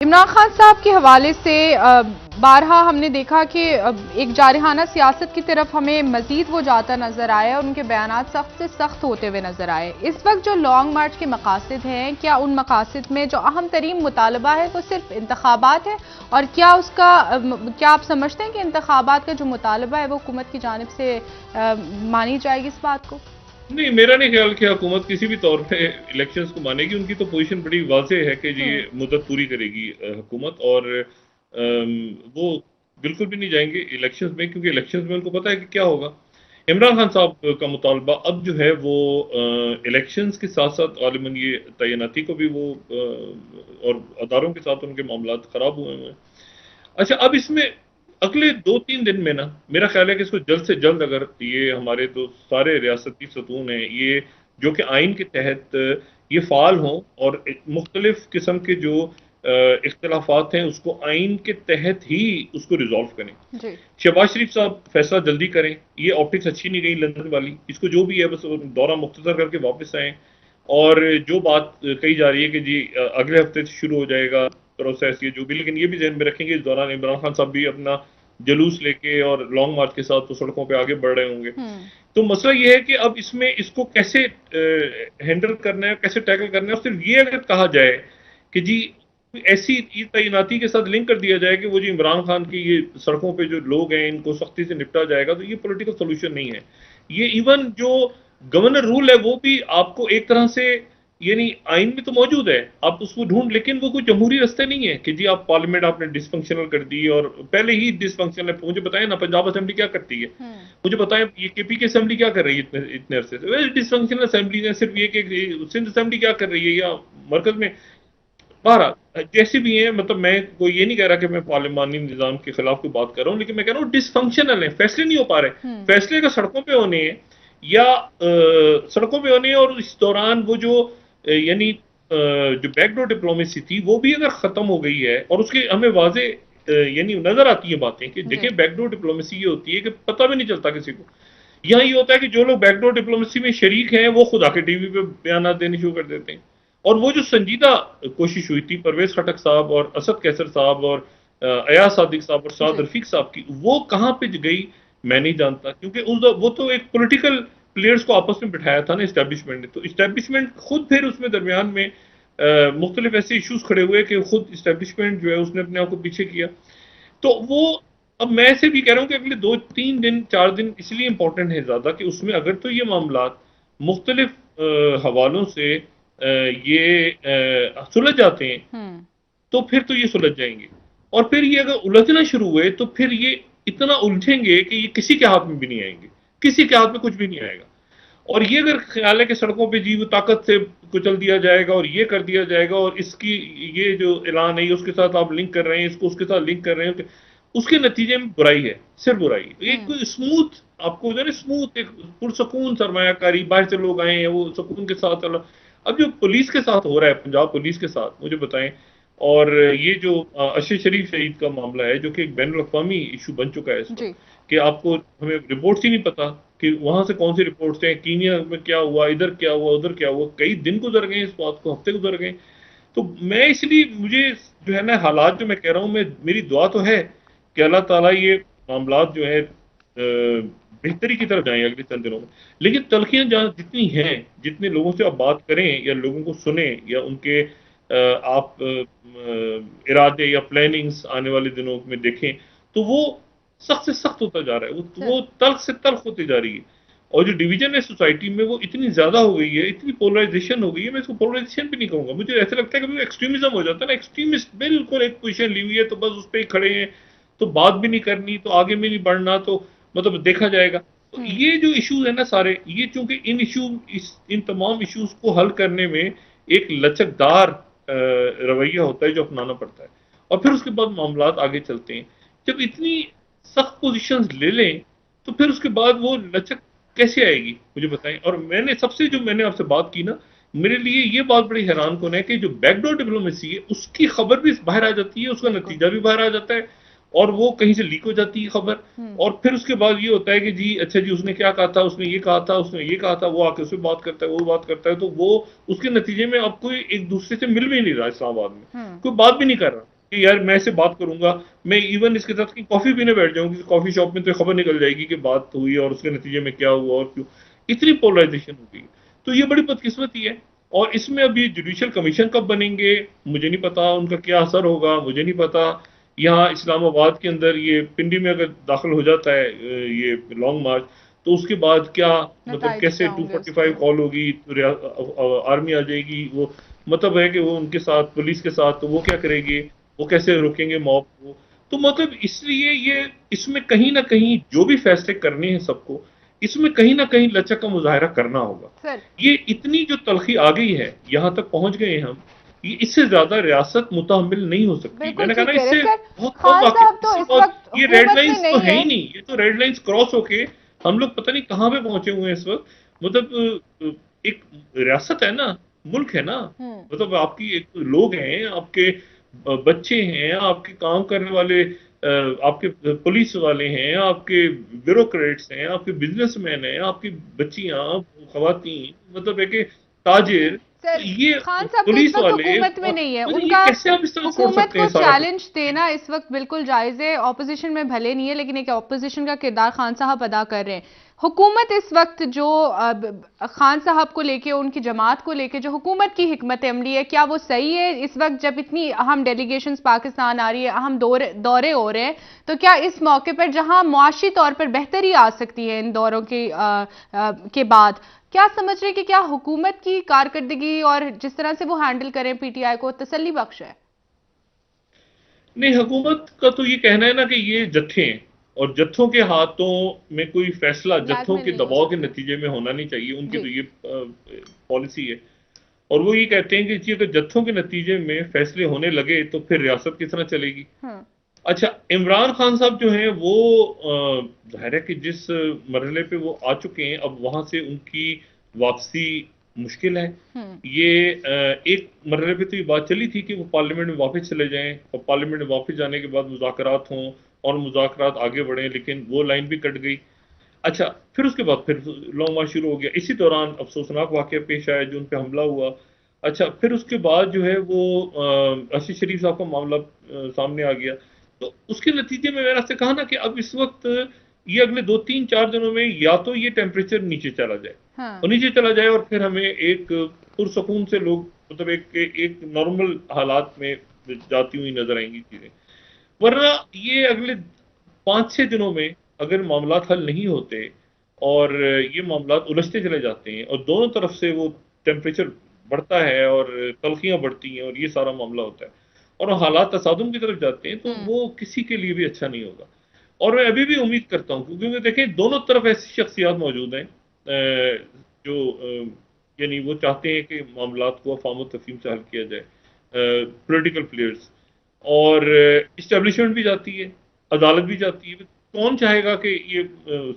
इमरान खान साहब के हवाले से बारहा हमने देखा कि एक जारहाना सियासत की तरफ हमें मजीद वो जाता नजर आया और उनके बयानात सख्त से सख्त होते हुए नजर आए। इस वक्त जो लॉन्ग मार्च के मकासद हैं, क्या उन मकासद में जो अहम तरीन मुतालबा है वो सिर्फ इंतखाबात है, और क्या उसका क्या आप समझते हैं कि इंतखाबात का जो मुतालबा है वो हुकूमत की जानिब से मानी जाएगी इस बात को? नहीं, मेरा नहीं ख्याल कि हुकूमत किसी भी तौर पे इलेक्शंस को मानेगी। उनकी तो पोजीशन बड़ी वाज़ेह है कि जी ये मुद्दत पूरी करेगी हुकूमत, और वो बिल्कुल भी नहीं जाएंगे इलेक्शंस में, क्योंकि इलेक्शंस में उनको पता है कि क्या होगा। इमरान खान साहब का मुतालबा अब जो है वो इलेक्शंस के साथ साथ गालिबन ये तैनाती को भी वो और अदारों के साथ उनके मामलात खराब हुए हैं। अच्छा, अब इसमें अगले 2-3 दिन में ना मेरा ख्याल है कि इसको जल्द से जल्द, अगर ये हमारे तो सारे रियासती सतून हैं ये जो कि आइन के तहत ये फ़ाल हों और मुख्तलिफ किस्म के जो इख्तलाफात हैं उसको आइन के तहत ही उसको रिजॉल्व करें। जी। शहबाज शरीफ साहब फैसला जल्दी करें, ये ऑप्टिक्स अच्छी नहीं गई लंदन वाली, इसको जो भी है बस दौरा मुख्तसर करके वापस आएँ। और जो बात कही जा रही है कि जी अगले हफ्ते से शुरू हो जाएगा प्रोसेस, ये जो भी, लेकिन ये भी ज़हन में रखेंगे इस दौरान इमरान खान साहब भी अपना जुलूस लेके और लॉन्ग मार्च के साथ तो सड़कों पे आगे बढ़ रहे होंगे। तो मसला ये है कि अब इसमें इसको कैसे हैंडल करना है, कैसे टैकल करना है। और सिर्फ ये अगर कहा जाए कि जी ऐसी तैनाती के साथ लिंक कर दिया जाए कि वो जो इमरान खान की ये सड़कों पे जो लोग हैं इनको सख्ती से निपटा जाएगा, तो ये पॉलिटिकल सोल्यूशन नहीं है। ये इवन जो गवर्नर रूल है वो भी आपको एक तरह से, यानी आइन में तो मौजूद है, आप उसको ढूंढ, लेकिन वो कोई जमहूरी रास्ते नहीं है कि जी आप पार्लियामेंट आपने डिसफंक्शनल कर दी, और पहले ही डिसफंक्शनल है। मुझे बताएं ना पंजाब असेंबली क्या करती है, मुझे बताएं ये केपी की असेंबली क्या कर रही है इतने इतने अरसे से। वैसे डिसफंक्शनल असेंबली है, सिर्फ ये कि सिंध असेंबली क्या कर रही है या मरकज में। बहरहाल जैसे भी हैं, मतलब मैं कोई ये नहीं कह रहा कि मैं पार्लिमानी निज़ाम के खिलाफ कोई बात कर रहा हूँ, लेकिन मैं कह रहा हूँ डिसफंक्शनल है, फैसले नहीं हो पा रहे। फैसले अगर सड़कों पे होने हैं या सड़कों पे होने हैं, और इस दौरान वो जो यानी जो बैकडोर डिप्लोमेसी थी वो भी अगर खत्म हो गई है, और उसके हमें वाजे यानी नजर आती है बातें कि देखिए बैकडोर डिप्लोमेसी ये होती है कि पता भी नहीं चलता किसी को। यहाँ ये होता है कि जो लोग बैकडोर डिप्लोमेसी में शरीक हैं वो खुद आके टीवी पे बयान देने शुरू कर देते हैं। और वो जो संजीदा कोशिश हुई थी परवेज खटक साहब और असद कैसर साहब और अयाज सादिक साहब और साद रफीक साहब की, वो कहाँ पे गई मैं नहीं जानता, क्योंकि वो तो एक पॉलिटिकल प्लेयर्स को आपस में बिठाया था ना इस्टेब्लिशमेंट ने, तो इस्टेब्लिशमेंट खुद फिर उसमें दरमियान में मुख्तलिफ ऐसे इश्यूज खड़े हुए कि खुद इस्टेब्लिशमेंट जो है उसने अपने आप को पीछे किया। तो वो, अब मैं ऐसे भी कह रहा हूँ कि अगले 2-3 दिन 4 दिन इसलिए इंपॉर्टेंट है ज्यादा कि उसमें अगर तो ये मामला मुख्तलिफ हवालों से ये सुलझ जाते हैं तो फिर तो ये सुलझ जाएंगे। और फिर ये अगर उलझना शुरू हुए तो फिर ये इतना उलझेंगे कि ये किसी के हाथ में भी नहीं आएंगे, किसी के हाथ में कुछ भी नहीं आएगा। और ये अगर ख्याल है कि सड़कों पे जी वो ताकत से कुचल दिया जाएगा और ये कर दिया जाएगा, और इसकी ये जो ऐलान है उसके साथ आप लिंक कर रहे हैं, इसको उसके साथ लिंक कर रहे हैं, उसके नतीजे में बुराई है, सिर्फ बुराई। एक स्मूथ, आपको जो है स्मूथ एक पुरसकून सरमायाकारी, बाहर से लोग आए हैं वो सुकून के साथ चलो। अब जो पुलिस के साथ हो रहा है, पंजाब पुलिस के साथ, मुझे बताएं। और ये जो अशर शरीफ शहीद का मामला है जो कि एक बैनुल अक़वामी इशू बन चुका है इस वक्त, कि आपको हमें रिपोर्ट्स ही नहीं पता कि वहां से कौन सी रिपोर्ट्स हैं, कीनिया में क्या हुआ, इधर क्या हुआ, उधर क्या हुआ, कई दिन गुजर गए इस बात को, हफ्ते गुजर गए। तो मैं इसलिए, मुझे जो है ना हालात जो मैं कह रहा हूँ, मैं मेरी दुआ तो है कि अल्लाह ताला ये मामलात जो है बेहतरी की तरफ जाएं अगले चंद दिनों में। लेकिन तलखियां जहाँ जितनी हैं, जितने लोगों से आप बात करें या लोगों को सुने या उनके आप इरादे या प्लानिंग्स आने वाले दिनों में देखें, तो वो सख्त से सख्त होता जा रहा है, वो तल्ख से तल्ख होती जा रही है। और जो डिवीजन है सोसाइटी में वो इतनी ज्यादा हो गई है, इतनी पोलराइजेशन हो गई है, मैं इसको पोलराइजेशन भी नहीं कहूंगा, मुझे ऐसा लगता है कि एक्सट्रीमिज्म हो जाता है ना, एक्सट्रीमिस्ट बिल्कुल एक पोजीशन ली हुई है तो बस उस पर ही खड़े हैं, तो बात भी नहीं करनी, तो आगे भी नहीं बढ़ना, तो मतलब देखा जाएगा। तो ये जो इश्यूज है ना सारे, ये चूंकि इन तमाम इश्यूज को हल करने में एक लचकदार रवैया होता है जो अपनाना पड़ता है, और फिर उसके बाद मामलात आगे चलते हैं। जब इतनी सख्त पोजीशंस ले लें तो फिर उसके बाद वो लचक कैसे आएगी, मुझे बताएं। और मैंने आपसे बात की ना, मेरे लिए ये बात बड़ी हैरान कौन है कि जो बैकडोर डिप्लोमेसी है उसकी खबर भी बाहर आ जाती है, उसका नतीजा भी बाहर आ जाता है, और वो कहीं से लीक हो जाती है खबर। और फिर उसके बाद ये होता है कि जी अच्छा जी उसने क्या कहा था, उसने ये कहा था, उसने ये कहा था, वो आके उससे बात करता है, वो बात करता है, तो वो उसके नतीजे में अब कोई एक दूसरे से मिल भी नहीं रहा, इस्लामाबाद में कोई बात भी नहीं कर रहा। कि यार मैं इससे बात करूंगा, मैं इवन इसके साथ की कॉफी पीने बैठ जाऊंगी, कॉफी शॉप में तो खबर निकल जाएगी कि बात हुई और उसके नतीजे में क्या हुआ और क्यों। इतनी पोलराइजेशन हो गई, तो ये बड़ी बदकिस्मती है। और इसमें अभी जुडिशियल कमीशन कब बनेंगे मुझे नहीं पता, उनका क्या असर होगा मुझे नहीं पता। यहाँ इस्लामाबाद के अंदर ये पिंडी में अगर दाखिल हो जाता है ये लॉन्ग मार्च, तो उसके बाद क्या, मतलब नताइज कैसे क्या होंगे उसके? 245 कॉल होगी, तो आर्मी आ जाएगी, वो मतलब है कि वो उनके साथ पुलिस के साथ, तो वो क्या करेगी, वो कैसे रोकेंगे मॉब को। तो मतलब इसलिए ये इसमें कहीं ना कहीं जो भी फैसले करने हैं सबको, इसमें कहीं ना कहीं लचक का मुजाहरा करना होगा। सर, ये इतनी जो तलखी आ गई है, यहाँ तक पहुंच गए हैं हम, ये इससे ज्यादा रियासत मुतहम्मिल नहीं हो सकती। बिल्कुल मैंने कहा ना, ठीक कह रहे इससे सर। बहुत कम खान वाकई, साहब तो इससे इस बहुत, वक्त ये रेड हुकूमत में लाइंस तो नहीं है है। ही नहीं, ये तो रेड लाइंस क्रॉस होके हम लोग पता नहीं कहाँ पे पहुंचे हुए हैं इस वक्त। मतलब एक रियासत है ना, मुल्क है ना, हम्म। मतलब आपकी एक लोग हैं, आपके बच्चे हैं, आपके काम करने वाले आपके पुलिस वाले हैं, आपके ब्यूरोक्रेट्स हैं, आपके बिजनेसमैन हैं, आपकी बच्चियां, खवातीन, मतलब है कि ताजिर, तो सर, ये खान साहब तो इस पुलिस वक्त वाले, हुकूमत में और नहीं है। मतलब ये उनका कैसे आप इस तरह छोड़ हुकूमत सकते को हैं सारा कुछ। चैलेंज देना इस वक्त बिल्कुल जायज है। ऑपोजिशन में भले नहीं है, लेकिन एक ऑपोजिशन का किरदार खान साहब अदा कर रहे हैं। हुकूमत इस वक्त जो खान साहब को लेके, उनकी जमात को लेके जो हुकूमत की हिकमत अमली है, क्या वो सही है? इस वक्त जब इतनी अहम डेलीगेशंस पाकिस्तान आ रही है, अहम दौरे हो रहे हैं, तो क्या इस मौके पर जहां मुआशी तौर पर बेहतरी आ सकती है इन दौरों के बाद, क्या समझ रहे हैं कि क्या हुकूमत की कारकर्दगी और जिस तरह से वो हैंडल करें पीटीआई को तसल्ली बख्श है? नहीं, हुकूमत का तो ये कहना है ना कि ये जत्थे हैं, और जत्थों के हाथों में कोई फैसला जत्थों ब्लैकमेल के नहीं हो दबाव के सकते। नतीजे में होना नहीं चाहिए, उनकी जी। तो ये पॉलिसी है। और वो ये कहते हैं कि जी अगर जत्थों के नतीजे में फैसले होने लगे तो फिर रियासत किस तरह चलेगी। हम्म। अच्छा, इमरान खान साहब जो हैं वो जाहिर है कि जिस मरहले पे वो आ चुके हैं, अब वहां से उनकी वापसी मुश्किल है। हम्म। ये एक मरहले पे तो ये बात चली थी कि वो पार्लियामेंट में वापस चले जाएं, और पार्लियामेंट में वापस जाने के बाद मुज़ाकरात हों और मुज़ाकरात आगे बढ़ें, लेकिन वो लाइन भी कट गई। अच्छा, फिर उसके बाद फिर लॉन्ग मार्च शुरू हो गया। इसी दौरान अफसोसनाक वाक़या पेश आया जो उन पे हमला हुआ। अच्छा, फिर उसके बाद जो है वो अर्शी शरीफ साहब का मामला सामने आ गया। तो उसके नतीजे में मैंने आपसे कहा ना कि अब इस वक्त ये अगले 2 3 4 दिनों में या तो ये टेम्परेचर नीचे चला जाए, हाँ। और नीचे चला जाए और फिर हमें एक पुरसकून से लोग, मतलब एक नॉर्मल हालात में जाती हुई नजर आएंगी चीजें। वरना ये अगले 5 6 दिनों में अगर मामला हल नहीं होते और ये मामला उलझते चले जाते हैं और दोनों तरफ से वो टेम्परेचर बढ़ता है और तलखियां बढ़ती हैं और ये सारा मामला होता है और हालात तसादुम की तरफ जाते हैं, तो हम्म। वो किसी के लिए भी अच्छा नहीं होगा। और मैं अभी भी उम्मीद करता हूँ, क्योंकि देखें दोनों तरफ ऐसी शख्सियात मौजूद हैं जो यानी वो चाहते हैं कि मामलात को अफाम तफहीम से हल किया जाए, पॉलिटिकल प्लेयर्स, और इस्टेब्लिशमेंट भी जाती है, अदालत भी जाती है। कौन चाहेगा कि ये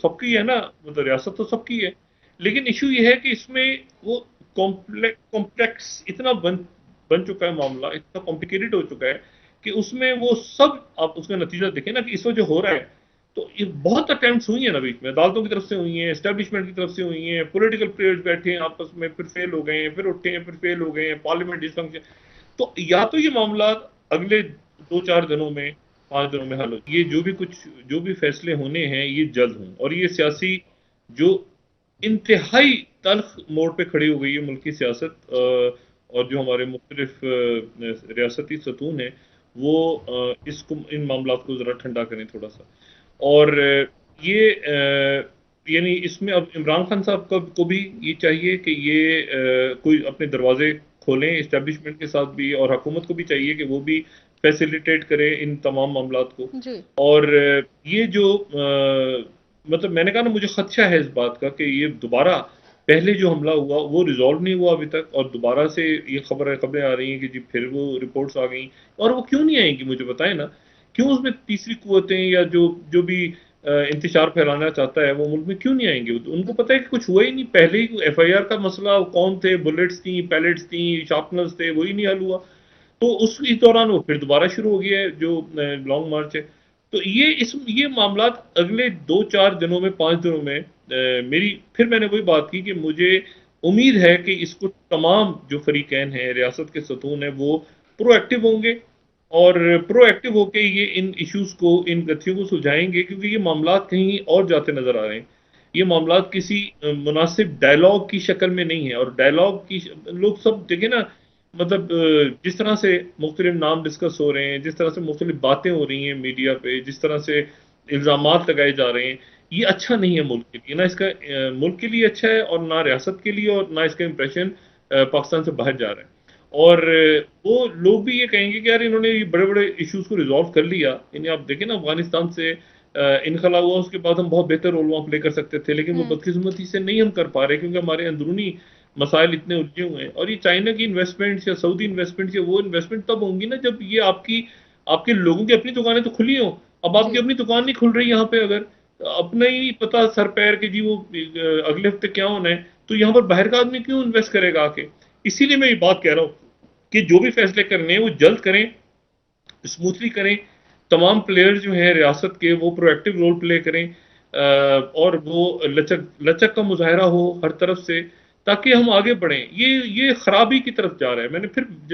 सबकी है ना, मतलब रियासत तो सबकी है, लेकिन इशू ये है कि इसमें वो कॉम्प्लेक्स इतना बन चुका है, मामला इतना कॉम्प्लिकेटेड हो चुका है कि उसमें वो सब, आप उसका नतीजा देखें ना कि इस वक्त जो हो रहा है, तो ये बहुत अटेम्प्ट्स हुई हैं ना बीच में, अदालतों की तरफ से हुई हैं, एस्टेब्लिशमेंट की तरफ से हुई हैं, पॉलिटिकल प्लेयर्स बैठे हैं आपस में, फिर फेल हो गए हैं, फिर उठे हैं, फिर फेल हो गए हैं, पार्लियामेंट डिसफंक्शन। तो या तो ये मामला अगले 2 4 दिनों में, 5 दिनों में हल हो, ये जो भी फैसले होने हैं ये जल्द हों, और ये सियासी जो इंतहाई तल्ख मोड़ पे खड़ी हो गई है मुल्क की सियासत, जी। और जो हमारे मुख्तलिफ रियासती सतून है, वो इसको, इन मामला को ज़रा ठंडा करें थोड़ा सा। और ये यानी इसमें अब इमरान खान साहब को भी ये चाहिए कि ये कोई अपने दरवाजे खोलें इस्टेब्लिशमेंट के साथ भी, और हुकूमत को भी चाहिए कि वो भी फैसिलिटेट करे इन तमाम मामलात को। जी। और ये जो मतलब मैंने कहा ना, मुझे खदशा है इस बात का कि ये दोबारा, पहले जो हमला हुआ वो रिजॉल्व नहीं हुआ अभी तक, और दोबारा से ये खबरें आ रही हैं कि जी फिर वो रिपोर्ट्स आ गई। और वो क्यों नहीं आएंगी मुझे बताएं ना, क्यों उसमें तीसरी कुव्वतें या जो जो भी इंतशार फैलाना चाहता है वो मुल्क में क्यों नहीं आएंगे? तो उनको पता है कि कुछ हुआ ही नहीं, पहले ही एफआईआर का मसला, कौन थे, बुलेट्स थी, पैलेट्स थी, शार्पनर्स थे, वही नहीं हल हुआ। तो उस इस दौरान वो फिर दोबारा शुरू हो गया है जो लॉन्ग मार्च है। तो ये मामला अगले 2 4 दिनों में, 5 दिनों में, मेरी फिर मैंने वही बात की कि मुझे उम्मीद है कि इसको तमाम जो फरीकैन हैं, रियासत के सतून है, वो प्रोएक्टिव होंगे और प्रोएक्टिव होके ये इन इश्यूज को, इन गतियों को सुलझाएंगे, क्योंकि ये मामलात कहीं और जाते नजर आ रहे हैं। ये मामलात किसी मुनासिब डायलॉग की शक्ल में नहीं है। और डायलॉग की लोग सब देखे ना, मतलब जिस तरह से मुख्तलिफ नाम डिस्कस हो रहे हैं, जिस तरह से मुख्तलिफ बातें हो रही हैं मीडिया पे, जिस तरह से इल्ज़ामात लगाए जा रहे हैं, ये अच्छा नहीं है मुल्क के लिए। ना इसका मुल्क के लिए अच्छा है, और ना रियासत के लिए, और ना इसका इंप्रेशन पाकिस्तान से बाहर जा रहा है। और वो लोग भी ये कहेंगे कि यार इन्होंने ये बड़े बड़े इश्यूज को रिजॉल्व कर लिया। इन्हें आप देखें ना, अफगानिस्तान से इनखला हुआ, उसके बाद हम बहुत बेहतर रोल वहाँ प्ले कर सकते थे, लेकिन वो हम्म। बदकिस्मती से नहीं हम कर पा रहे, क्योंकि हमारे अंदरूनी मसाइल इतने उलझे हुए हैं। और ये चाइना की इन्वेस्टमेंट्स या सऊदी इन्वेस्टमेंट्स या वो इन्वेस्टमेंट तब होंगी ना जब ये आपकी, आपके लोगों की अपनी दुकानें तो खुली हों। अब आपकी जी। अपनी दुकान नहीं खुल रही यहाँ पे, अगर अपना ही पता सर पैर के जी वो अगले हफ्ते क्या होना है, तो यहाँ पर बाहर का आदमी क्यों इन्वेस्ट करेगा आके। इसीलिए मैं ये बात कह रहा हूँ कि जो भी फैसले करने हैं वो जल्द करें, स्मूथली करें। तमाम प्लेयर जो हैं रियासत के, वो प्रोएक्टिव रोल प्ले करें, और वो लचक लचक का मुजाहरा हो हर तरफ से, ताकि हम आगे बढ़ें। ये खराबी की तरफ जा रहा है। मैंने फिर